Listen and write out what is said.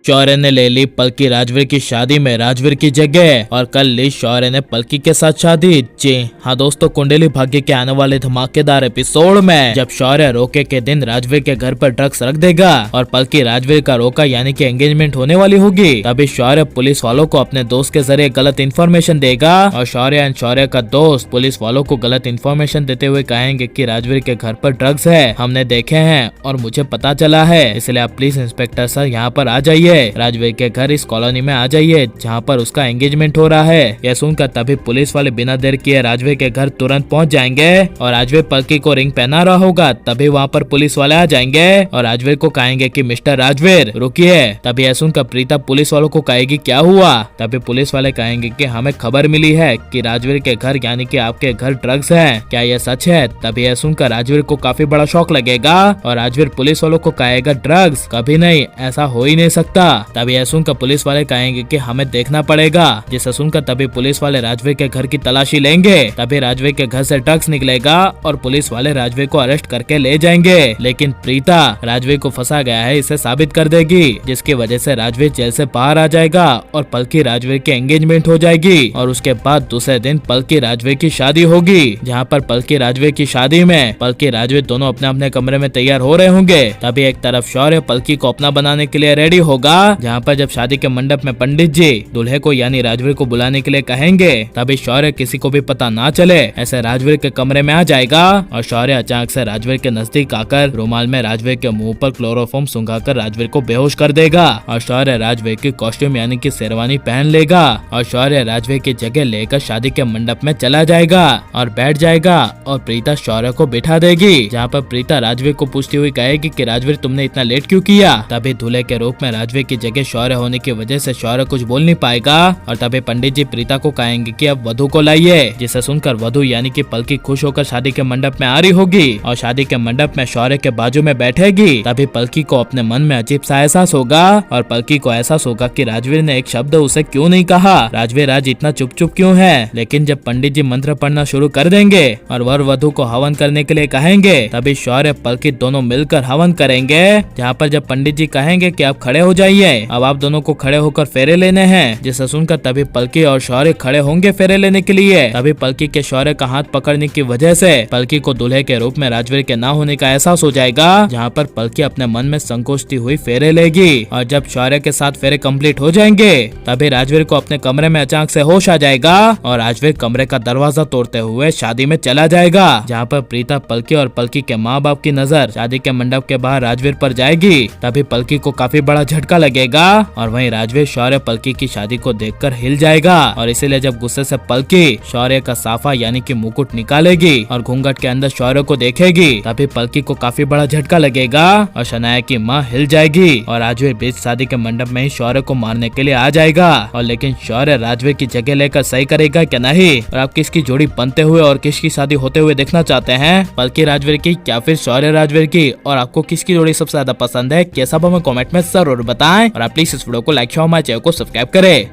शौर्य ने ले ली पलकी राजवीर की शादी में राजवीर की जगह और कल ली शौर्य ने पलकी के साथ शादी। जी हाँ दोस्तों, कुंडली भाग्य के आने वाले धमाकेदार एपिसोड में जब शौर्य रोके के दिन राजवीर के घर पर ड्रग्स रख देगा और पलकी राजवीर का रोका यानी कि एंगेजमेंट होने वाली होगी, तभी शौर्य पुलिस वालों को अपने दोस्त के जरिए गलत इन्फॉर्मेशन देगा और शौर्य का दोस्त पुलिस वालों को गलत इन्फॉर्मेशन देते हुए कहेंगे कि राजवीर के घर पर ड्रग्स है, हमने देखे हैं और मुझे पता चला है, इसलिए आप प्लीज इंस्पेक्टर सर यहाँ पर आ जाइए, राजवीर के घर इस कॉलोनी में आ जाइए जहाँ पर उसका एंगेजमेंट हो रहा है। यह सुनकर तभी पुलिस वाले बिना देर किए राजवीर के घर तुरंत पहुँच जाएंगे और राजवीर पलकी को रिंग पहना रहा होगा, तभी वहाँ पर पुलिस वाले आ जाएंगे और राजवीर को कहेंगे कि मिस्टर राजवीर रुकिए। तभी यह सुनकर प्रीता पुलिस वालों को कहेगी क्या हुआ, तभी पुलिस वाले कहेंगे कि हमें खबर मिली है कि राजवीर के घर यानी कि आपके घर ड्रग्स है, क्या यह सच है। तभी यह सुनकर राजवीर को काफी बड़ा शौक लगेगा और राजवीर पुलिस वालों को कहेगा ड्रग्स कभी नहीं, ऐसा हो ही नहीं सकता। तभी यह सुनकर पुलिस वाले कहेंगे कि हमें देखना पड़ेगा, जिसे सुनकर तभी पुलिस वाले राजवीर के घर की तलाशी लेंगे। तभी राजवीर के घर से ड्रग्स निकलेगा और पुलिस वाले राजवीर को अरेस्ट करके ले जाएंगे, लेकिन प्रीता राजवीर को फंसा गया है इसे साबित कर देगी, जिसकी वजह से राजवीर जेल से बाहर आ जाएगा और पलकी राजवीर की एंगेजमेंट हो जाएगी और उसके बाद दूसरे दिन पलकी राजवीर की शादी होगी, जहाँ पर पलकी राजवीर की शादी में पलकी राजवीर दोनों अपने अपने कमरे में तैयार हो रहे होंगे। तभी एक तरफ शौर्य पलकी को अपना बनाने के लिए रेडी होगा, जहाँ पर जब शादी के मंडप में पंडित जी दूल्हे को यानी राजवीर को बुलाने के लिए कहेंगे, तभी शौर्य किसी को भी पता ना चले ऐसे राजवीर के कमरे में आ जाएगा और शौर्य अचानक से राजवीर के नजदीक आकर रुमाल में राजवीर के मुंह पर क्लोरोफॉर्म सुंघाकर राजवीर को बेहोश कर देगा और शौर्य राजवीर की कॉस्ट्यूम यानी कि शेरवानी पहन लेगा और शौर्य राजवीर की जगह लेकर शादी के मंडप में चला जाएगा और बैठ जाएगा और प्रीता शौर्य को बिठा देगी, जहाँ पर प्रीता राजवीर को पूछती हुई कहेगी कि राजवीर तुमने इतना लेट क्यों किया। तभी दूल्हे के रूप में राजवीर की जगह शौर्य होने की वजह से शौर्य कुछ बोल नहीं पाएगा और तभी पंडित जी प्रीता को कहेंगे कि अब वधू को लाइए, जिसे सुनकर वधू यानी कि पलकी खुश होकर शादी के मंडप में आ रही होगी और शादी के मंडप में शौर्य के बाजू में बैठेगी। तभी पलकी को अपने मन में अजीब सा एहसास होगा और पलकी को एहसास होगा कि राजवीर ने एक शब्द उसे क्यों नहीं कहा, राजवीर आज इतना चुप चुप क्यों है। लेकिन जब पंडित जी मंत्र पढ़ना शुरू कर देंगे और वर वधू को हवन करने के लिए कहेंगे, तभी शौर्य पलकी दोनों मिलकर हवन करेंगे, जहाँ पर जब पंडित जी कहेंगे कि आप खड़े हो जाइए, अब आप दोनों को खड़े होकर फेरे लेने हैं, जिसे सुनकर तभी पलकी और शौर्य खड़े होंगे फेरे लेने के लिए। तभी पलकी के शौर्य का हाथ पकड़ने की वजह से पलकी को दूल्हे के रूप में राजवीर के ना होने का एहसास हो जाएगा, जहाँ पर पलकी अपने मन में संकोचती हुई फेरे लेगी और जब शौर्य के साथ फेरे कंप्लीट हो जाएंगे, तभी राजवीर को अपने कमरे में अचानक से होश आ जाएगा और राजवीर कमरे का दरवाजा तोड़ते हुए शादी में चला जाएगा, जहाँ पर प्रीता पलकी और पलकी के माँ बाप की नजर शादी के मंडप के बाहर राजवीर पर जाएगी। तभी पलकी को काफी बड़ा झटका लगेगा और वहीं राजवीर शौर्य पलकी की शादी को देखकर हिल जाएगा और इसीलिए जब गुस्से से पलकी शौर्य का साफा यानी कि मुकुट निकालेगी और घूंघट के अंदर शौर्य को देखेगी, तभी पलकी को काफी बड़ा झटका लगेगा और शनाया की माँ हिल जाएगी और राजवीर बीच शादी के मंडप में ही शौर्य को मारने के लिए आ जाएगा। और लेकिन शौर्य राजवीर की जगह लेकर सही करेगा क्या नहीं, और आप किसकी जोड़ी बनते हुए और किसकी शादी होते हुए देखना चाहते हैं, पलकी राजवीर की या फिर शौर्य राजवीर की, और आपको किसकी जोड़ी सबसे ज्यादा पसंद है, कैसा हमें कमेंट में जरूर बताएं और आप प्लीज इस वीडियो को लाइक शेयर हमारे चैनल को सब्सक्राइब करें।